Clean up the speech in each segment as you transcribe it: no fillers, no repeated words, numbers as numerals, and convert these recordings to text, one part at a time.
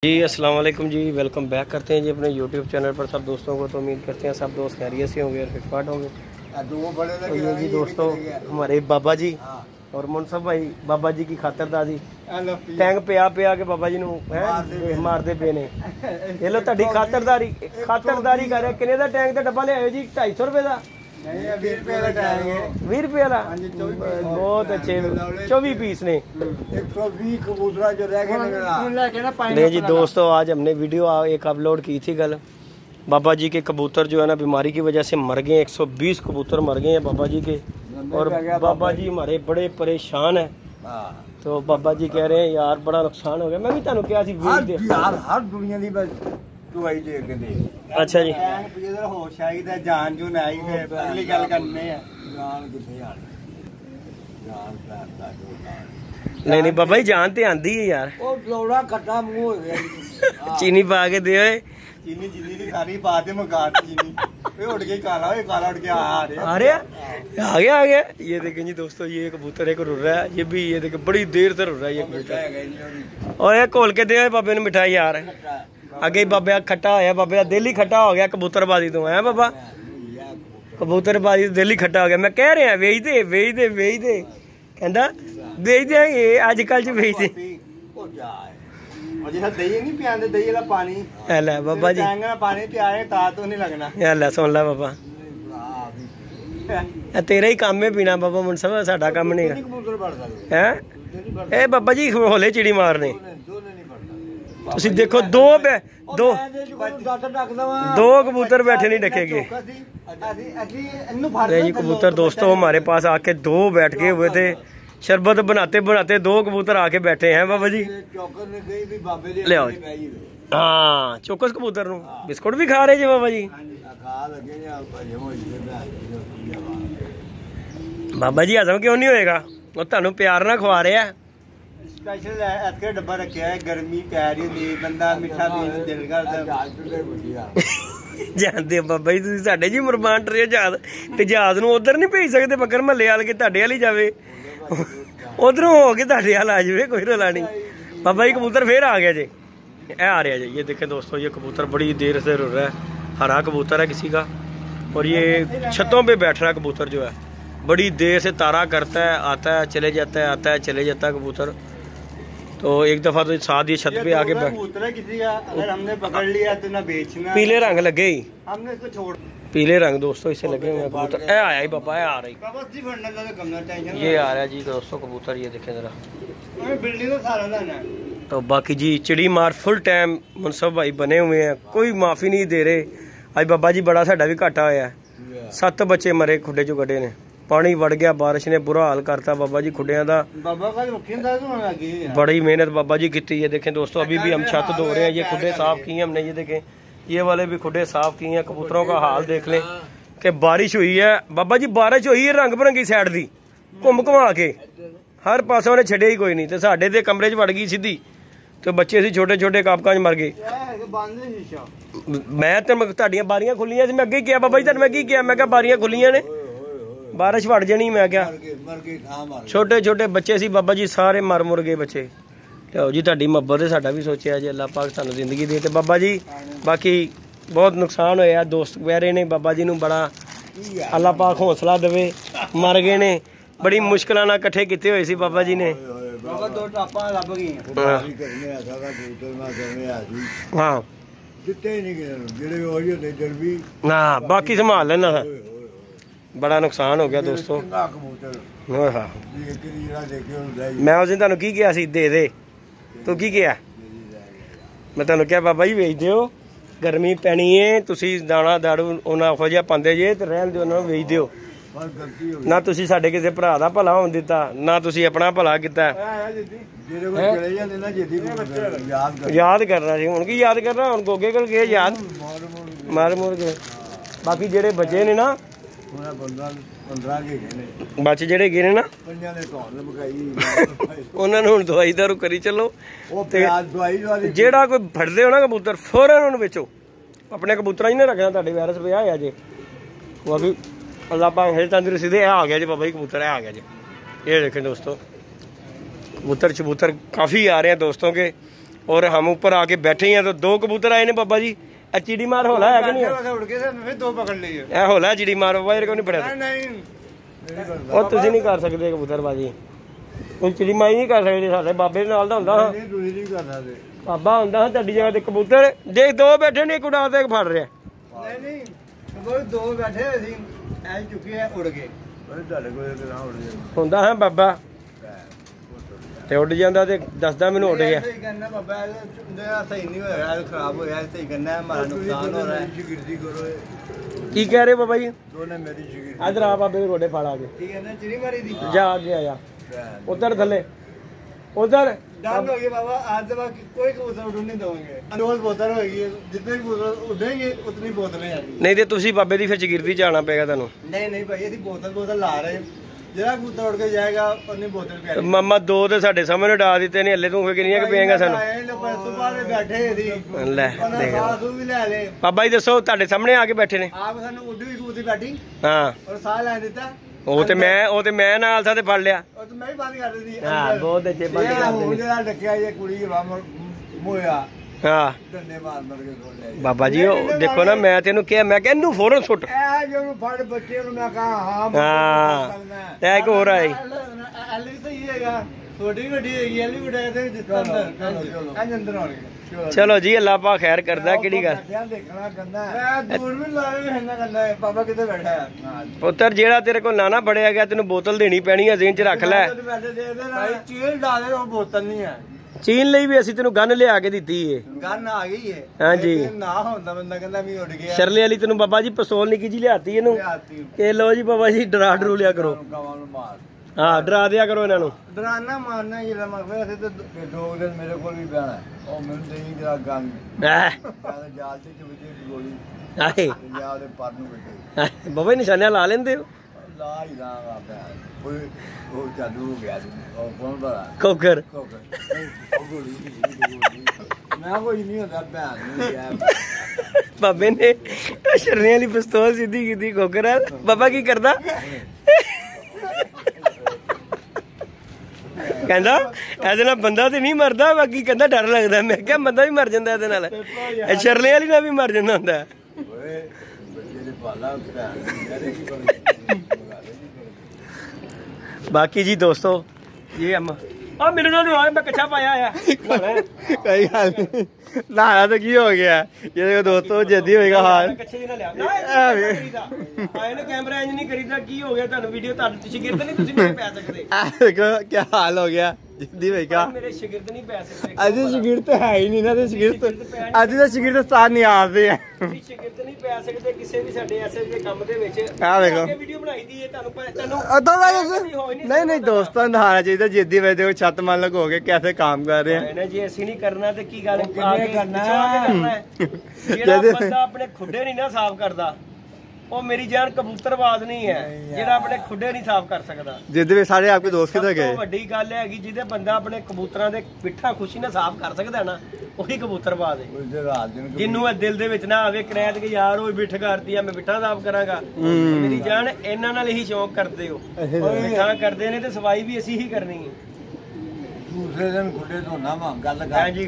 जी अस्सलाम वालेकुम जी, welcome back करते हैं जी अपने यूट्यूब चैनल पर सब दोस्तों को। तो उम्मीद करते हैं सब दोस्त खैरियत से होंगे और फिटफाट होंगे। तो ये जी दोस्तों हमारे बाबा जी और मुनसब भाई बाबा जी की खातरदारी टैंक पिया पिया के बाबा जी मारते पे ने। ये लो तुहाडी खातरदारी कर रहे। किन्ने दा टैंक का डब्बा लिया जी? 250 रुपए का 20 रुपए वाला। बहुत अच्छे 24 पीस ने। 120 कबूतर जो रह गए। नहीं जी दोस्तों, आज हमने वीडियो एक अपलोड की थी कल। बाबा जी के कबूतर जो है ना बीमारी की वजह से मर गए। 120 कबूतर मर गए हैं बाबा जी के। और बाबा जी हमारे बड़े परेशान है। तो बाबा जी कह रहे हैं यार बड़ा नुकसान हो गया। मैं भी तुहानू क्या सी हर दुनिया दी दवाई दे के दे। अच्छा जी, होश आई ते जान जो नहीं है अगली गल करने है। जान किथे आ नहीं नहीं बाबा जी जान ते आंदी है यार। ओ लौड़ा खट्टा मुंह हो गया। चीनी पा के दे। चीनी जिंदी सारी पा दे मगा चीनी। ओए उड़ गई काला उड़ के आ गया। ये देखें जी दोस्तों, ये कबूतर एक रुर रहा है। ये भी ये देखें बड़ी देर से रुर रहा है ये कबूतर। और ये घोल के दे बाबे ने मिठाई यार। अगे बाबे खट्टा होया, बाबे का दिल ही खट्टा हो गया कबूतरबाजी तो है बाबा। कबूतरबाजी दिल ही खट्टा हो गया। मैं कह रहा वेच दे कहता बेच देंगे अजकल च बेच दे। बाबा जी पानी पियाए तो नहीं लगना। सुन ला बाबा, तेरा ही काम है पीना बाबा मुनसब, साडा काम नहीं है। ए बाबा जी होले चिड़ी मारने। तुसी देखो दो कबूतर बैठे नहीं डके गए। जी कबूतर दोस्तों हमारे पास आके दो बैठ गए हुए थे। शरबत बनाते बनाते दो कबूतर आके बैठे हैं बाबा जी। ले आओ। हाँ चौकस कबूतर नु बिस्कुट भी खा रहे जी बाबा जी। बाबा जी हजम क्यों नहीं होएगा? वो तुहानू प्यार ना खवा रहे हैं। स्पेशल ऐसे डब्बा रखा है। गर्मी पै रही बंदा मिठा पीने ਨੂੰ ਦਿਲ ਕਰਦਾ। ਜਾਂਦੇ ਬਾਬਾ ਜੀ ਤੁਸੀਂ ਸਾਡੇ ਜੀ ਮੁਰਬਾਨ ਟਰੇ ਜਹਾਜ਼ ਤੇ ਜਹਾਜ਼ ਨੂੰ ਉਧਰ ਨਹੀਂ ਭੇਜ ਸਕਦੇ। ਬੱਕਰ ਮਹੱਲੇ ਵਾਲ ਕੇ ਤੁਹਾਡੇ ਵਾਲੀ ਜਾਵੇ, ਉਧਰੋਂ ਹੋ ਕੇ ਤੁਹਾਡੇ ਵਾਲ ਆ ਜਾਵੇ, ਕੋਈ ਰਲਾ नहीं। बाबा जी कबूतर फिर आ गया जी। आ रहा जी। ये देखें दोस्तों, ये कबूतर बड़ी देर से रुर रहा है। हरा कबूतर है किसी का। और ये छतों पे बैठ रहा कबूतर जो है बड़ी देर से तारा करता है, आता है चले जाता है, आता है चले जाता है कबूतर। तो एक दफा तो साथ ही छत पे आके किसी का अगर हमने पकड़ लिया तो ना बेचना। पीले रंग लगे ही, हमने इसको छोड़ पीले रंग दोस्तों इसे लगे हुए कबूतर। ए आया ही बाबा, आ रही ये आ रहा है जी दोस्तों कबूतर। ये देखें जरा तो बाकी जी चिड़ी मार फुल टाइम मुनसब भाई बने हुए हैं, कोई माफी नहीं दे रहे। आज बाबा जी बड़ा साडा भी घाटा होया। 7 बच्चे मरे खुडे चो कटे ने। पानी वड़ गया, बारिश ने बुरा हाल करता बाबा जी खुडिया का। बड़ी मेहनत बाबा जी की। ये देखें दोस्तों अभी भी हम छत धो रहे हैं। ये खुडे साफ किए हमने। ये देखें ये वाले भी खुडे साफ किए हैं। कबूतरों का हाल देख लें कि बारिश हुई है बाबा जी, बारिश हुई है रंग बिरंगी साइड दी घुम घुमा के। हर पासों ने छड़े ही कोई नहीं। तो साडे ते कमरे च वड़ गई सीधी। तो बच्चे सी छोटे छोटे कापकां च मर गए। मैं तो तुहाडियां बारियां खुलियां सी। मैं अगे किया बाबा जी तुहानू मैं की किया? मैं कहा बारियां खुलियां ने बारिश वड़ जानी। मैं क्या छोटे छोटे बच्चे सी बाबा जी, सारे मर मुर गए बच्चे। लो जी तुहाडी मुहब्बत है साडा भी सोचा जी अल्लाह पाक सानू जिंदगी दे। ते बाबा जी बाकी बहुत नुकसान होया। दोस्त प्यारे ने बाबा जी नू बड़ा अल्लाह पाक हौसला देवे। मर गए ने, बड़ी मुश्किल नाल इकट्ठे किए हुए सी बाबा जी ने। हाँ हाँ बाकी संभाल लेना। बड़ा नुकसान हो गया दोस्तों। मैं उस दिन तुहानू की किया सी? दे तू की किया? मैं तुहानू क्या बाबा जी बेच दिओ, गर्मी पैनी है, तुसी दाना दाड़ू उन्ना हो जिहा पांदे जे ते रहन दिओ, उन्हां नूं बेच दिओ ना। तुसी साडे किसी भरा दा भला होण दिता ना, तुसी अपना भला कीता। याद करना सी, हुण की याद करना? हुण गोगे कोल गए याद मार मुर गए। बाकी जेड़े बचे ने ना बच जेड़े गए ना उन्होंने हुण दवाई दारू करी चलो। जेड़ा कोई फड़दे हो ना कबूतर फौरन उन्हें बेचो। अपने कबूतर ही रखना, तुहाडे वायरस पिया है जे। वो अभी अल्लाह पाक है तंदुरुस्ती दे। आ गया जी बाबा जी कबूतर, आ गया जी। ये देखें दोस्तों कबूतर शबूतर काफ़ी आ रहे हैं दोस्तों के। और हम ऊपर आके बैठे हैं तो 2 कबूतर आए ने बाबा जी। चिड़ी मार होला है कि नहीं? उड़ के फिर 2 पकड़ लिए। ए होला चिड़ी मार बाबा को नहीं पड़ा। नहीं और तुसी नहीं कर सकते कबूतरबाजी, कोई चिड़ी मारी नहीं कर सकते। साडे बाबे दे नाल दा हुंदा नहीं दूरी नहीं कर सकते। बाबा हुंदा तुहाडी जगह ते कबूतर देख 2 बैठे ने, एक उड़ा ते एक फड़ रहा। नहीं नहीं कोई 2 बैठे सी ऐ चुके है उड़ गए। अरे ਤੁਹਾਡੇ ਕੋਲ ਕਿਹੜਾ ਉੜ ਗਿਆ ਹੁੰਦਾ ਹੈ ਬਾਬਾ ਤੇ ਉੱਡ ਜਾਂਦਾ ਤੇ ਦੱਸਦਾ ਮੈਨੂੰ ਉੱਡ ਗਿਆ। ਸਹੀ ਕਹਿੰਦਾ ਬਾਬਾ ਇਹਦਾ ਸਹੀ ਨਹੀਂ ਹੋਇਆ, ਇਹ ਖਰਾਬ ਹੋਇਆ, ਸਹੀ ਕਹਿੰਦਾ ਹਮਾਰਾ ਨੁਕਸਾਨ ਹੋ रहा है। जिगरदी करो ਕੀ ਕਹਿ ਰਹੇ ਬਾਬਾ ਜੀ? ਦੋਨੇ ਮੇਰੀ जिगरदी ਇਧਰ ਆ ਬਾਬੇ ਦੇ ਗੋਡੇ ਫੜ ਆ ਕੇ। ਠੀਕ ਹੈ ਨਾ ਚਿੜੀ ਮਾਰੀ ਦੀ ਜਾ ਅੱਗੇ ਆ ਜਾ, ਉਧਰ ਥੱਲੇ उधर डन हो गया बाबा। आज के बाद कोई कबूतर उड़ने नहीं दोगे। रोज बोतल होगी, जितने कबूतर उड़ेंगे उतनी बोतलें आएंगी। नहीं तो तुसी बाबे दी फिर चगिरदी जाना पेगा तानू। नहीं नहीं भाई ये बोतल ला रहे जरा कबूतर उड़ के जाएगा अपनी बोतल पे। मामा 2 ते साडे सामने डा दिते ने, हल्ले तू फिर किनियां के पेगा सानू। बैठे सी ले देख भी ले ले। बाबा जी दसो ताडे सामने आके बैठे ने। आप सानू उड्डी हुई कबूतर बैठी हां और साह ले देता। ਉਹ ਤੇ ਮੈਂ ਨਾਲ ਥਾ ਤੇ ਫੜ ਲਿਆ। ਉਹ ਤੇ ਮੈਂ ਵੀ ਬੰਦ ਕਰ ਦਿੱਤੀ। ਹਾਂ ਬਹੁਤ ਅੱਛੇ ਬੰਦ ਕਰ ਦਿੱਤੇ। ਜਿਹੜਾ ਡੱਕਿਆ ਇਹ ਕੁੜੀ ਮੋਇਆ ਹਾਂ ਡੰਡੇ ਮਾਰ ਕੇ ਖੋਲ ਲਿਆ। ਬਾਬਾ ਜੀ ਉਹ ਦੇਖੋ ਨਾ, ਮੈਂ ਤੈਨੂੰ ਕਿਹਾ, ਮੈਂ ਕਿਹਾ ਇਹਨੂੰ ਫੌਰਨ ਸੁੱਟ। ਇਹ ਜਿਹਨੂੰ ਫੜ ਬੱਚੇ ਨੂੰ ਮੈਂ ਕਹਾ ਹਾਂ ਤੇ ਇੱਕ ਹੋਰ ਆਈ ਐਲ ਵੀ ਸਹੀ ਹੈਗਾ, ਛੋਟੀ ਵੱਡੀ ਹੈਗੀ ਐਲ ਵੀ ਵੱਡਾ ਤੇ ਜਿਸ ਅੰਦਰ ਅੰਦਰ ਆਉਣਗੇ। चलो जी अल्लाह पा खैर करदा। केड़ी गल देखना गंदा है, दूर भी लावे रहना गंदा है। बाबा किते बैठा है पुत्र, जेड़ा तेरे को नाना फड़िया गया तेन बोतल देनी पैनी है, जेन च रख लै। चील डाले वो बोतल नहीं है। चीन ਲਈ ਵੀ ਅਸੀਂ ਤੈਨੂੰ ਗਨ ਲਿਆ ਕੇ ਦਿੱਤੀ ਏ। गन आ गई है ਹਾਂਜੀ ना होंदा बंदा कहंदा मैं उड़ गया। ਸ਼ਰਲੇ ਵਾਲੀ ਤੈਨੂੰ ਬਾਬਾ ਜੀ ਪਿਸਤੌਲ ਨਿੱਕੀ ਜੀ ਲਿਆਤੀ ਇਹਨੂੰ ਕਿ ਲੋ ਜੀ ਬਾਬਾ ਜੀ ਡਰਾ ਡਰੂ ਲਿਆ ਕਰੋ। हाँ डरा दिया करो इन्हां नूं। डराना मारना ये मगर ऐसे तो 2 दिन मेरे को भी बहना है और मैंने नहीं जरा गन जाल से चुभती गोली आए या दे पर नु बैठे बाबा निशानियां ला लेंदे हो। ला ही ला कोई वो चालू हो गया और कौन बड़ा कोकर गोली मैं कोई नहीं होता बहन नहीं गया। बाबे ने शरने वाली पिस्तौल सीधी की कोकर। बाबा की करदा कहंदा ਇਹਦੇ ਨਾਲ ਬੰਦਾ ਤੇ ਨਹੀਂ ਮਰਦਾ, ਬਾਕੀ ਕਹਿੰਦਾ ਡਰ ਲੱਗਦਾ। ਮੈਂ ਕਿਹਾ ਬੰਦਾ ਵੀ ਮਰ ਜਾਂਦਾ ਇਹਦੇ ਨਾਲ, ਸ਼ਰਲੇ ਵਾਲੀ ਨਾਲ ਵੀ ਮਰ ਜਾਂਦਾ ਹੁੰਦਾ। ਓਏ ਬੱਚੇ ਦੇ ਪਾਲਾ ਬਾਕੀ ਜੀ ਦੋਸਤੋ ਇਹ ਆ ਮੇਰੇ ਨਾਲ ਆਇਆ, ਮੈਂ ਕੱਛਾ ਪਾਇਆ ਆ। ਕਈ ਗੱਲ ਨਹੀਂ ਨਹਾਇਆ ਤਾਂ ਕੀ ਹੋ ਗਿਆ ਇਹ ਦੇਖੋ ਦੋਸਤੋ, ਜੱਦੀ ਹੋਏਗਾ ਹਾਲ। ਕੱਛੇ ਨਾਲ ਲਿਆ ਆਏ ਨਾ ਕੈਮਰਾ ਇੰਜ ਨਹੀਂ ਕਰੀਦਾ। ਕੀ ਹੋ ਗਿਆ ਤੁਹਾਨੂੰ? ਵੀਡੀਓ ਤੁਹਾਡੇ ਸ਼ਾਗਿਰਦ ਨਹੀਂ, ਤੁਸੀਂ ਮੇਰੇ ਪੈ ਸਕਦੇ। देखो क्या हाल हो गया जिद्दी भाई का। ਮੇਰੇ ਸ਼ਾਗਿਰਦ ਨਹੀਂ ਪੈ ਸਕਦੇ। अजी शिगिर तो है ही नहीं ना, तो शिगिर तो अजी तो शिगिर तो साथ नहीं आते हैं। ਤੁਸੀਂ ਸ਼ਾਗਿਰਦ ਨਹੀਂ ਪੈ ਸਕਦੇ ਕਿਸੇ ਵੀ ਸਾਡੇ ਐਸੇ ਦੇ ਕੰਮ ਦੇ ਵਿੱਚ। ਆ ਦੇਖੋ ਵੀਡੀਓ ਬਣਾਈ ਦੀ ਹੈ ਤੁਹਾਨੂੰ नहीं नहीं दोस्तों नहाना चाहिए। जिद्दी भाई देखो छत मान लग हो गए कैसे काम कर रहे हैं ना जी। ऐसी नहीं करना तो की गल करना ਜਿਹੜਾ ਬੰਦਾ ਆਪਣੇ ਖੁੱਡੇ ਨਹੀਂ ਨਾ ਸਾਫ਼ ਕਰਦਾ ਉਹ ਮੇਰੀ ਜਾਨ ਕਬੂਤਰਬਾਜ਼ ਨਹੀਂ ਹੈ, ਜਿਹੜਾ ਆਪਣੇ ਖੁੱਡੇ ਨਹੀਂ ਸਾਫ਼ ਕਰ ਸਕਦਾ। जिद्दी भाई सारे आपके दोस्त किधर गए? ਵੱਡੀ ਗੱਲ ਹੈਗੀ ਜਿਹਦੇ ਬੰਦਾ ਆਪਣੇ ਕਬੂਤਰਾਂ ਦੇ ਪਿੱਠਾ ਖੁਸ਼ੀ ਨਾਲ ਸਾਫ਼ ਕਰ ਸਕਦਾ ਨਾ, ਉਹੀ ਕਬੂਤਰਬਾਜ਼ ਹੈ। ਜਿਹਨੂੰ ਇਹ ਦਿਲ ਦੇ ਵਿੱਚ ਨਾ ਆਵੇ ਕਰੈਤ ਕਿ ਯਾਰ ਉਹ ਬਿੱਠ ਕਰਦੀ ਆ, ਮੈਂ ਬਿੱਠਾ ਸਾਫ਼ ਕਰਾਂਗਾ। ਮੇਰੀ ਜਾਨ ਇਹਨਾਂ ਨਾਲ ਹੀ ਸ਼ੌਂਕ ਕਰਦੇ ਹੋ, ਬਿੱਠਾ ਕਰਦੇ ਨੇ ਤੇ ਸਫਾਈ ਵੀ ਅਸੀਂ ਹੀ ਕਰਨੀ ਹੈ। दूसरे दिन खुले तो ना गल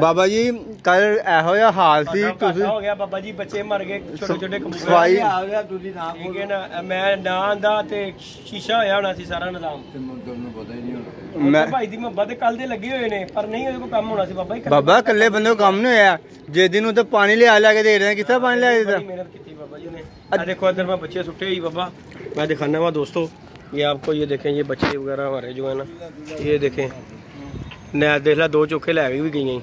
बाबा जी कल एहो जिहा हाल सी तुसी हो गया बाबा जी, बच्चे मर गए छोटे छोटे कबूतर। सफाई आ गया तुसी ना ठीक है ना, मैं ना आंदा ते शीशा होया होना सी सारा निजाम। ਤੁਹਾਨੂੰ ਪਤਾ ਹੀ ਨਹੀਂ ਹੋਣਾ। ਮੈਂ ਭਾਈ ਦੀ ਮੁਹੱਬਤ ਕੱਲ ਦੇ ਲੱਗੇ ਹੋਏ ਨੇ, ਪਰ ਨਹੀਂ ਉਹਦੇ ਕੋਲ ਕੰਮ ਹੋਣਾ ਸੀ ਬਾਬਾ ਜੀ। ਬਾਬਾ ਇਕੱਲੇ ਬੰਦੇ ਨੂੰ ਕੰਮ ਨਹੀਂ ਹੋਇਆ। ਜੇ ਦਿਨ ਨੂੰ ਤਾਂ ਪਾਣੀ ਲਿਆ ਕੇ ਦੇ ਰਹੇ ਕਿੱਥੇ ਪਾਣੀ ਲਿਆ ਦਿੱਤਾ। ਮਿਹਨਤ ਕੀਤੀ ਬਾਬਾ ਜੀ ਨੇ। ਆ ਦੇਖੋ इधर मैं बच्चे सुट्टे ही बाबा, मैं दिखाना हुआ दोस्तों ये आपको। ये देखें ये बच्चे वगैरह हमारे जो है ना, ये देखें नया देख ला 2 चोखे लै भी गई।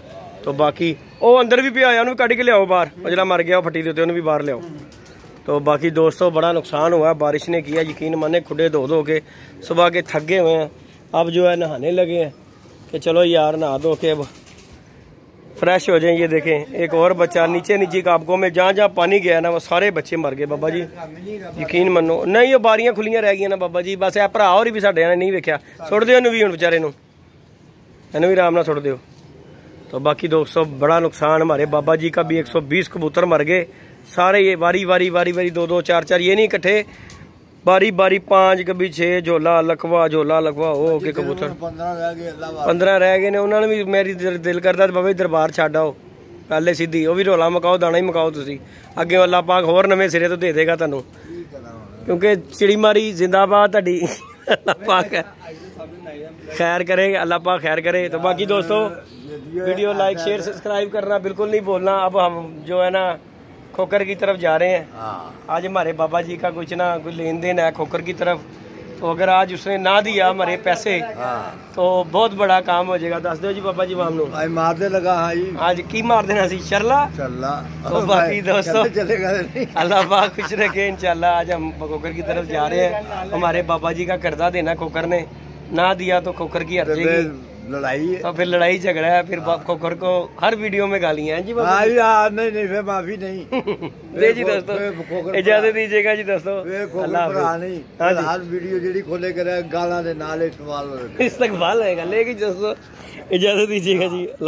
तो बाकी वो अंदर भी पिया उन्होंने भी कढ़ के लियाओ बाहर, और जरा मर गया फट्टी देते भी बाहर लियाओ। तो बाकी दोस्तों बड़ा नुकसान हुआ, बारिश ने किया यकीन माने। खुडे धो के सुबह के थके हुए हैं, अब जो है नहाने लगे हैं कि चलो यार नहा धो के अब फ्रेश हो जाए। ये देखें एक और बच्चा नीचे काबकों में जहाँ जहाँ पानी गया ना वो सारे बच्चे मर गए बाबा जी, यकीन मनो। नहीं वो बारियां खुलियां रह गई ना बाबा जी, बस ए भरा और भी साढ़े ने नहीं वेख्या। सुट दो भी हूँ बेचारे नूं, इन्हें भी आराम ना सुट दो। तो बाकी दोस्तों बड़ा नुकसान हमारे बाबा जी का भी। 120 कबूतर मर गए सारे, ये वारी वारी 2 2 4 4 ये नहीं इकट्ठे, बारी बारी 5 कभी 6 झोला लखवा हो के कबूतर 15 रह गए ने। उन्होंने भी मेरी दिल करता बाबा दरबार छड्ड आओ, गल सीधी। वो भी रोला मकाओ, दाना ही मकाओ तुसी, अगे अल्लाह पाक होर नवे सिरे तो दे देगा तुहानू, क्योंकि चिड़ी मारी जिंदाबाद तुहाडी। अल्लाह पाक खैर करे, अल्लाह पाक खैर करे। तो बाकी दोस्तों वीडियो लाइक शेयर सब्सक्राइब करना बिल्कुल नहीं भूलना। अब हम जो है ना खोकर की तरफ जा रहे हैं। आज हमारे बाबा जी का कुछ ना कुछ लेन देन है खोकर की तरफ, तो अगर आज उसने ना दिया हमारे पैसे तो बहुत बड़ा काम हो जाएगा। दस दो जी बाबा जी वाम आज मारने लगा। हाँ जी, आज की मार देना सी शरला। तो बाकी दोस्तों अल्लाह पाक खुश रखे इंशाल्लाह। आज हम खोकर की तरफ जा रहे हैं। हमारे बाबा जी का कर्जा देना खोकर ने, ना दिया तो खोकर की हर जाएगी लड़ाई, तो फिर लड़ाई झगड़ा है। फिर खोकर को हर वीडियो में गालियां हैं जी बाबा। नहीं फिर माफी नहीं दे जी दोस्तों, इजाजत दीजिएगा जी दोस्तों। हर वीडियो जी खोले कर गाला दे नाल इस्तेमाल है, लेकिन दोस्तों इजाजत दीजिएगा जी।